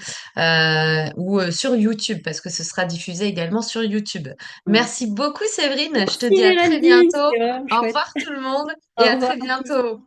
ou sur YouTube parce que ce sera diffusé également sur YouTube. Mm. Merci beaucoup Séverine, je te Merci dis à très Géraldine, bientôt. c'était vraiment Au chouette. revoir tout le monde et Au à revoir très à tous. bientôt.